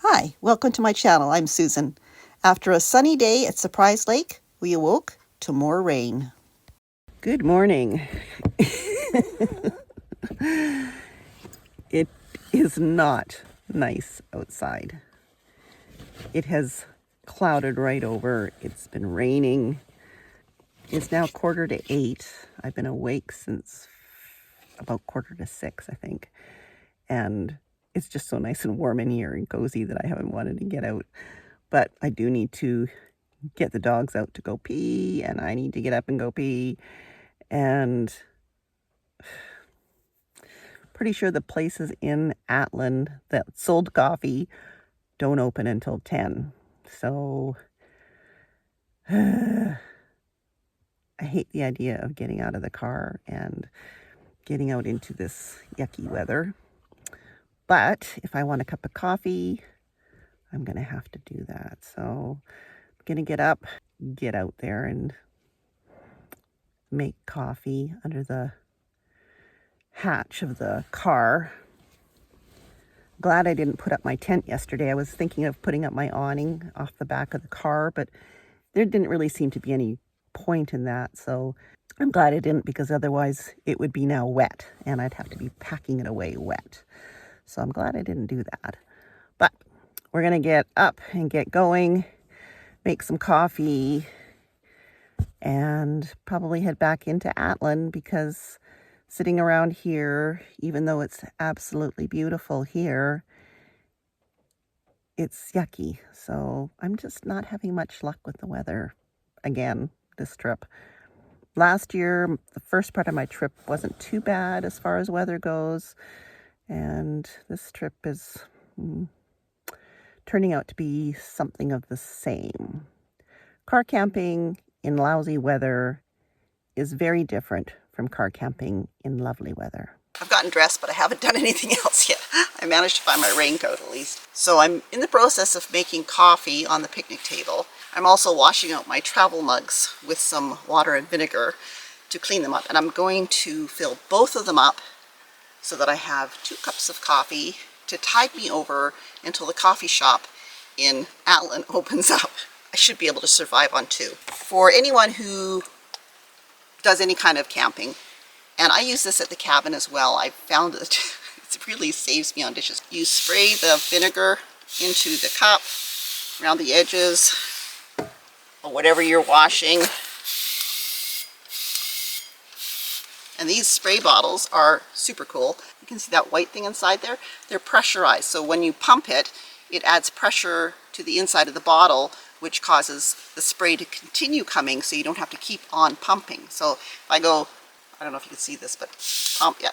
Hi, welcome to my channel. I'm Susan. After a sunny day at Surprise Lake, we awoke to more rain. Good morning. It is not nice outside. It has clouded right over. It's been raining. It's now 7:45. I've been awake since about 5:45, I think. And it's just so nice and warm in here and cozy that I haven't wanted to get out. But I do need to get the dogs out to go pee, and I need to get up and go pee. And pretty sure the places in Atlin that sold coffee don't open until 10. So I hate the idea of getting out of the car and getting out into this yucky weather. But if I want a cup of coffee, I'm going to have to do that. So I'm going to get up, get out there and make coffee under the hatch of the car. Glad I didn't put up my tent yesterday. I was thinking of putting up my awning off the back of the car, but there didn't really seem to be any point in that. So I'm glad I didn't, because otherwise it would be now wet and I'd have to be packing it away wet. So I'm glad I didn't do that. But we're going to get up and get going, make some coffee, and probably head back into Atlin, because sitting around here, even though it's absolutely beautiful here, it's yucky. So I'm just not having much luck with the weather again this trip. Last year, the first part of my trip wasn't too bad as far as weather goes. And this trip is turning out to be something of the same. Car camping in lousy weather is very different from car camping in lovely weather. I've gotten dressed, but I haven't done anything else yet. I managed to find my raincoat at least. So I'm in the process of making coffee on the picnic table. I'm also washing out my travel mugs with some water and vinegar to clean them up. And I'm going to fill both of them up so that I have 2 cups of coffee to tide me over until the coffee shop in Atlin opens up. I should be able to survive on 2. For anyone who does any kind of camping, and I use this at the cabin as well, I found that it really saves me on dishes. You spray the vinegar into the cup, around the edges, or whatever you're washing. And these spray bottles are super cool. You can see that white thing inside there? They're pressurized, so when you pump it, it adds pressure to the inside of the bottle, which causes the spray to continue coming, so you don't have to keep on pumping. So if I go, I don't know if you can see this, but pump, yeah.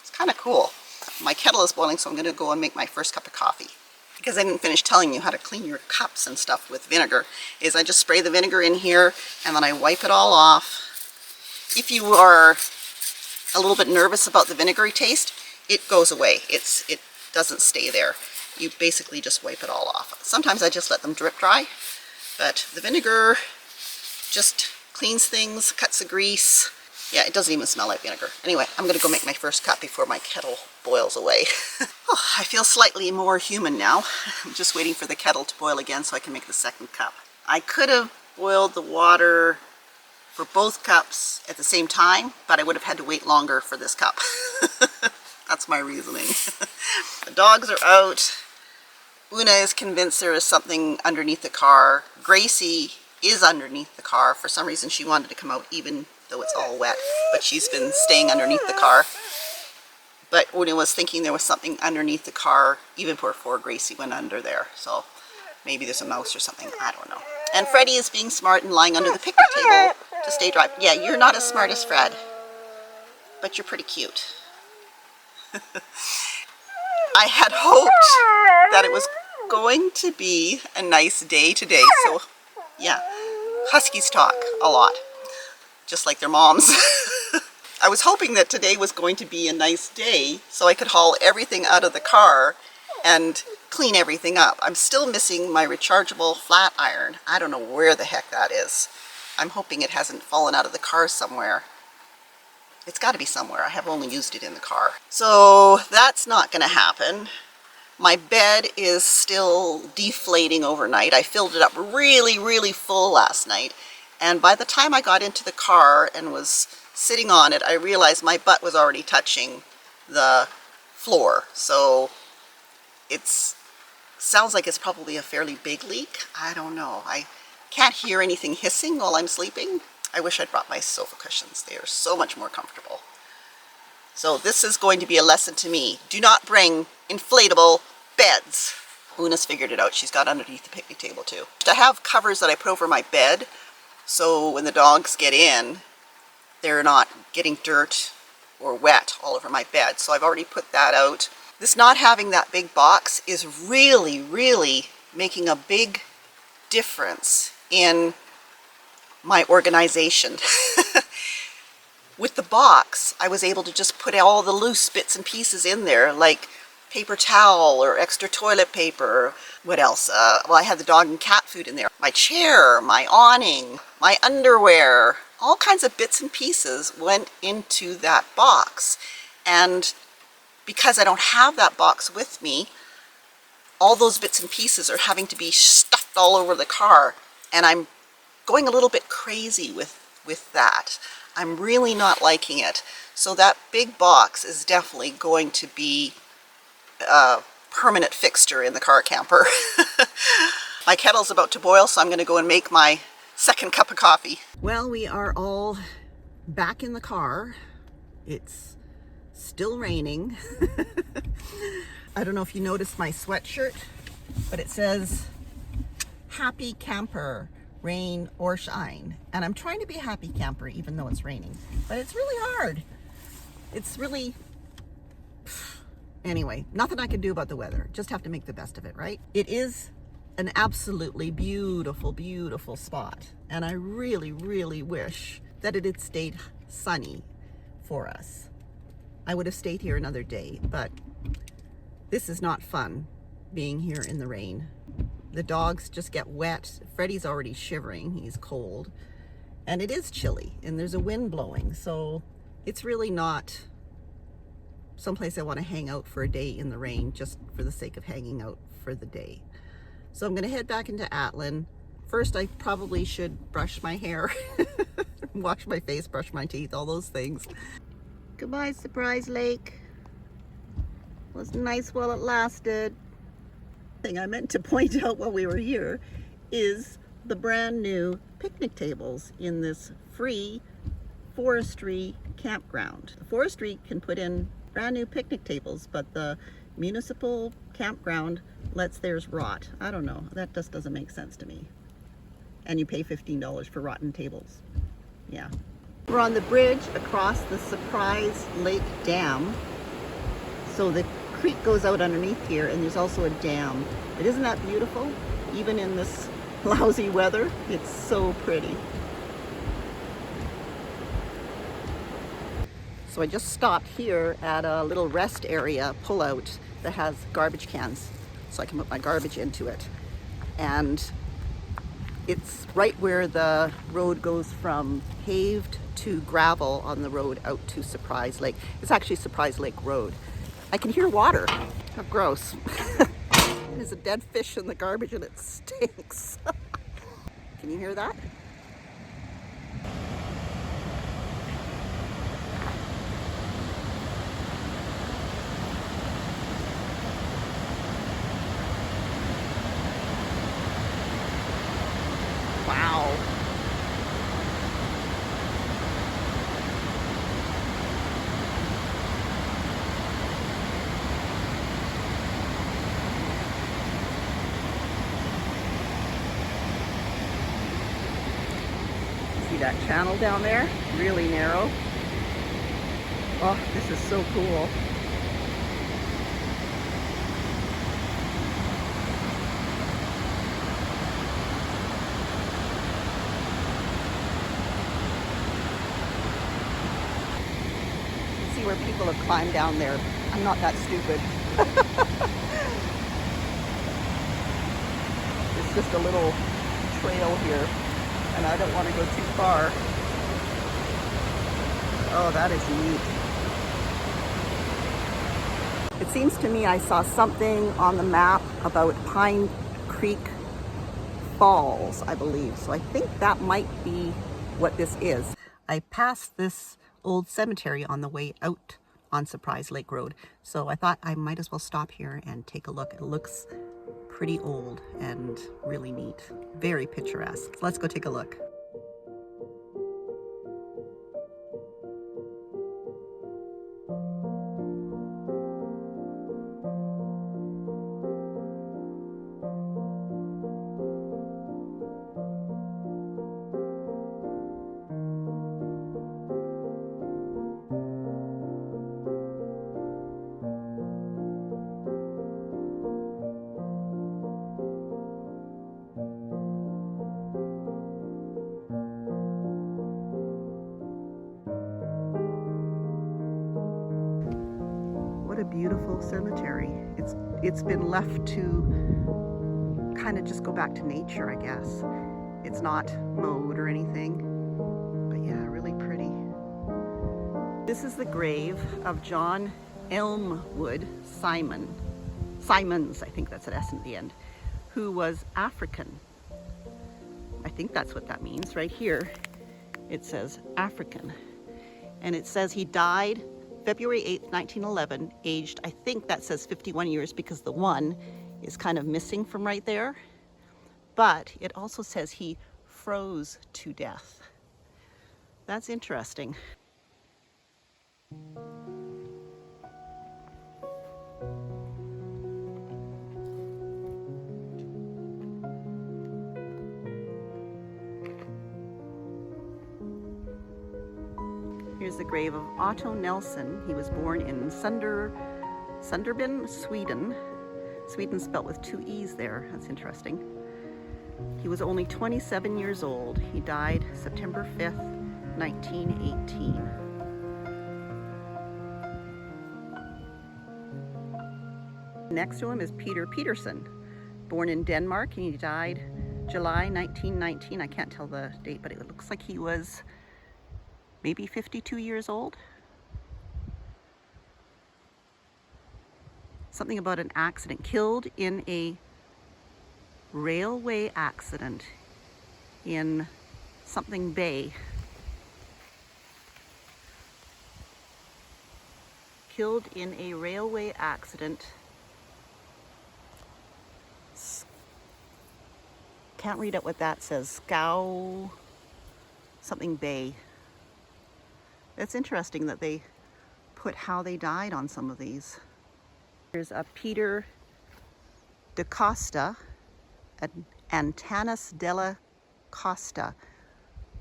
It's kind of cool. My kettle is boiling, so I'm going to go and make my first cup of coffee. Because I didn't finish telling you how to clean your cups and stuff with vinegar, is I just spray the vinegar in here and then I wipe it all off. If you are a little bit nervous about the vinegary taste, it goes away. It doesn't stay there. You basically just wipe it all off. Sometimes I just let them drip dry, but the vinegar just cleans things, cuts the grease. Yeah, it doesn't even smell like vinegar. Anyway, I'm going to go make my first cup before my kettle boils away. Oh, I feel slightly more human now. I'm just waiting for the kettle to boil again so I can make the second cup. I could have boiled the water for both cups at the same time, but I would have had to wait longer for this cup. That's my reasoning. The dogs are out. Una is convinced there is something underneath the car. Gracie is underneath the car. For some reason she wanted to come out even though it's all wet, but she's been staying underneath the car. But Una was thinking there was something underneath the car even before Gracie went under there. So maybe there's a mouse or something, I don't know. And Freddie is being smart and lying under the picnic table to stay dry. Yeah, you're not as smart as Fred, but you're pretty cute. I had hoped that it was going to be a nice day today. So yeah, huskies talk a lot, just like their moms. I was hoping that today was going to be a nice day so I could haul everything out of the car and clean everything up. I'm still missing my rechargeable flat iron. I don't know where the heck that is. I'm hoping it hasn't fallen out of the car somewhere. It's got to be somewhere. I have only used it in the car. So that's not going to happen. My bed is still deflating overnight. I filled it up really, really full last night. And by the time I got into the car and was sitting on it, I realized my butt was already touching the floor. So it's sounds like it's probably a fairly big leak. I don't know. I can't hear anything hissing while I'm sleeping. I wish I'd brought my sofa cushions. They are so much more comfortable. So this is going to be a lesson to me. Do not bring inflatable beds. Una's figured it out. She's got underneath the picnic table too. I have covers that I put over my bed, so when the dogs get in, they're not getting dirt or wet all over my bed. So I've already put that out. This not having that big box is really, really making a big difference in my organization. With the box, I was able to just put all the loose bits and pieces in there, like paper towel or extra toilet paper. What else? Well, I had the dog and cat food in there. My chair, my awning, my underwear, all kinds of bits and pieces went into that box. And because I don't have that box with me, all those bits and pieces are having to be stuffed all over the car. And I'm going a little bit crazy with that. I'm really not liking it. So that big box is definitely going to be a permanent fixture in the car camper. My kettle's about to boil, so I'm going to go and make my second cup of coffee. Well, we are all back in the car. It's still raining. I don't know if you noticed my sweatshirt, but it says Happy Camper, rain or shine. And I'm trying to be a happy camper even though it's raining, but it's really hard. It's really, anyway, nothing I can do about the weather. Just have to make the best of it, right? It is an absolutely beautiful, beautiful spot. And I really, really wish that it had stayed sunny for us. I would have stayed here another day, but this is not fun being here in the rain. The dogs just get wet. Freddie's already shivering. He's cold. And it is chilly, and there's a wind blowing. So it's really not someplace I want to hang out for a day in the rain just for the sake of hanging out for the day. So I'm going to head back into Atlin. First, I probably should brush my hair, wash my face, brush my teeth, all those things. Goodbye, Surprise Lake. It was nice while it lasted. Thing I meant to point out while we were here is the brand new picnic tables in this free forestry campground. The forestry can put in brand new picnic tables, but the municipal campground lets theirs rot. I don't know, that just doesn't make sense to me. And you pay $15 for rotten tables. Yeah. We're on the bridge across the Surprise Lake Dam. So the creek goes out underneath here, and there's also a dam. But isn't that beautiful? Even in this lousy weather, it's so pretty. So I just stopped here at a little rest area pullout that has garbage cans, so I can put my garbage into it. And it's right where the road goes from paved to gravel on the road out to Surprise Lake. It's actually Surprise Lake Road. I can hear water. How gross. There's a dead fish in the garbage and it stinks. Can you hear that? Wow. See that channel down there? Really narrow. Oh, this is so cool. See where people have climbed down there. I'm not that stupid. It's just a little trail here, and I don't want to go too far. Oh, that is neat. It seems to me I saw something on the map about Pine Creek Falls, I believe. So I think that might be what this is. I passed this old cemetery on the way out on Surprise Lake Road. So I thought I might as well stop here and take a look. It looks pretty old and really neat. Very picturesque. Let's go take a look. What a beautiful cemetery. It's been left to kind of just go back to nature, I guess. It's not mowed or anything, but yeah, really pretty. This is the grave of John Elmwood Simons, I think that's an S at the end, who was African. I think that's what that means. Right here, it says African. And it says he died February 8th, 1911, aged, I think that says 51 years because the 1 is kind of missing from right there. But it also says he froze to death. That's interesting. Here's the grave of Otto Nelson. He was born in Sunderby, Sweden. Sweden spelt with 2 E's there. That's interesting. He was only 27 years old. He died September 5th, 1918. Next to him is Peter Peterson, born in Denmark, and he died July 1919. I can't tell the date, but it looks like he was maybe 52 years old. Something about an accident. Killed in a railway accident in something Bay. Killed in a railway accident. Can't read out what that says. Scow something Bay. It's interesting that they put how they died on some of these. Here's a Peter da Costa, Antanas della Costa,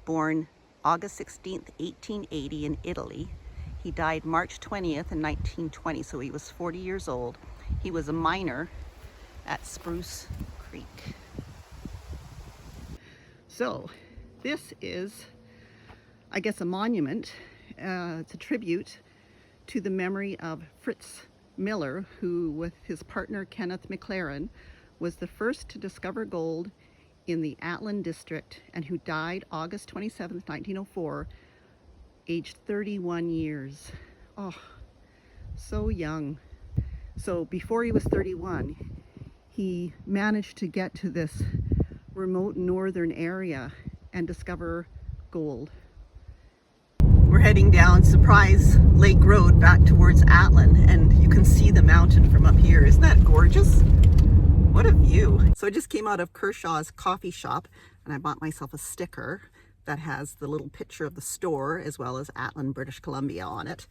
born August 16th, 1880 in Italy. He died March 20th in 1920, so he was 40 years old. He was a miner at Spruce Creek. So this is, I guess, a monument. It's a tribute to the memory of Fritz Miller, who with his partner Kenneth McLaren was the first to discover gold in the Atlan district and who died August 27th, 1904, aged 31 years. Oh, so young. So before he was 31, he managed to get to this remote northern area and discover gold. We're heading down Surprise Lake Road back towards Atlan, and you can see the mountain from up here. Isn't that gorgeous? What a view. So I just came out of Kershaw's coffee shop and I bought myself a sticker that has the little picture of the store as well as Atlan, British Columbia on it.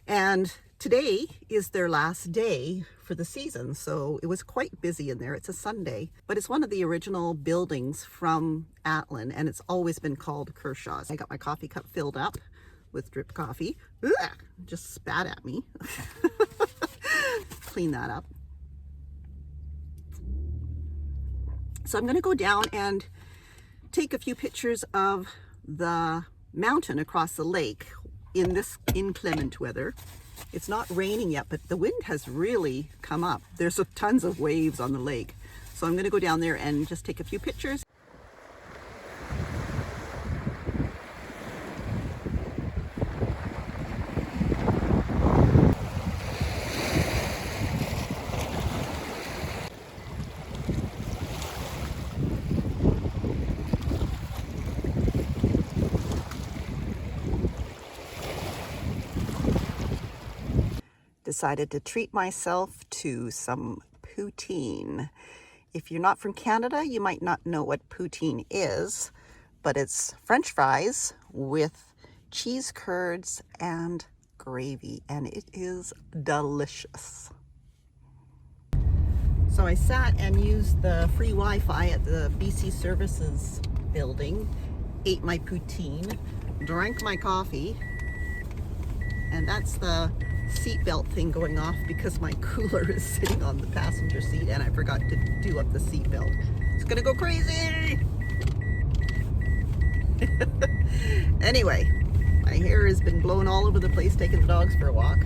And today is their last day for the season, so it was quite busy in there. It's a Sunday, but it's one of the original buildings from Atlan, and it's always been called Kershaw's. I got my coffee cup filled up with drip coffee. Ugh, just spat at me. Clean that up. So I'm going to go down and take a few pictures of the mountain across the lake in this inclement weather. It's not raining yet, but the wind has really come up. There's tons of waves on the lake. So I'm going to go down there and just take a few pictures. decided to treat myself to some poutine. If you're not from Canada, you might not know what poutine is, but it's French fries with cheese curds and gravy, and it is delicious. So I sat and used the free Wi-Fi at the BC Services building, ate my poutine, drank my coffee, and that's the seatbelt thing going off because my cooler is sitting on the passenger seat and I forgot to do up the seatbelt. It's gonna go crazy! Anyway, my hair has been blown all over the place taking the dogs for a walk.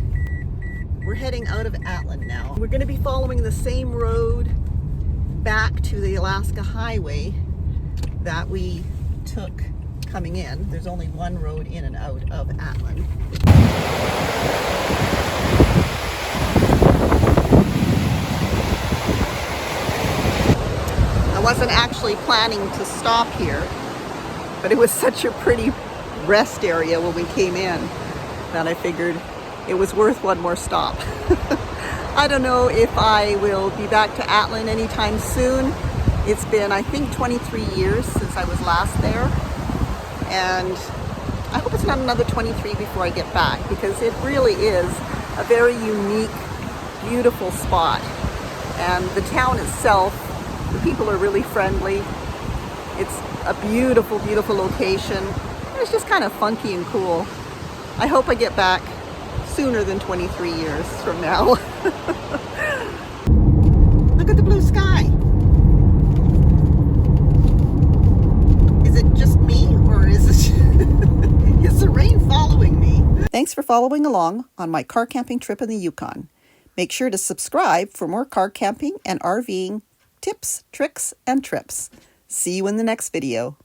We're heading out of Atlin now. We're going to be following the same road back to the Alaska Highway that we took coming in. There's only one road in and out of Atlin. I wasn't actually planning to stop here, but it was such a pretty rest area when we came in that I figured it was worth one more stop. I don't know if I will be back to Atlin anytime soon. It's been, I think, 23 years since I was last there. And I hope it's not another 23 before I get back, because it really is a very unique, beautiful spot. And the town itself, the people are really friendly. It's a beautiful, beautiful location. It's just kind of funky and cool. I hope I get back sooner than 23 years from now. Look at the blue sky. Is it just me, or is the rain following me? Thanks for following along on my car camping trip in the Yukon. Make sure to subscribe for more car camping and RVing tips, tricks, and trips. See you in the next video.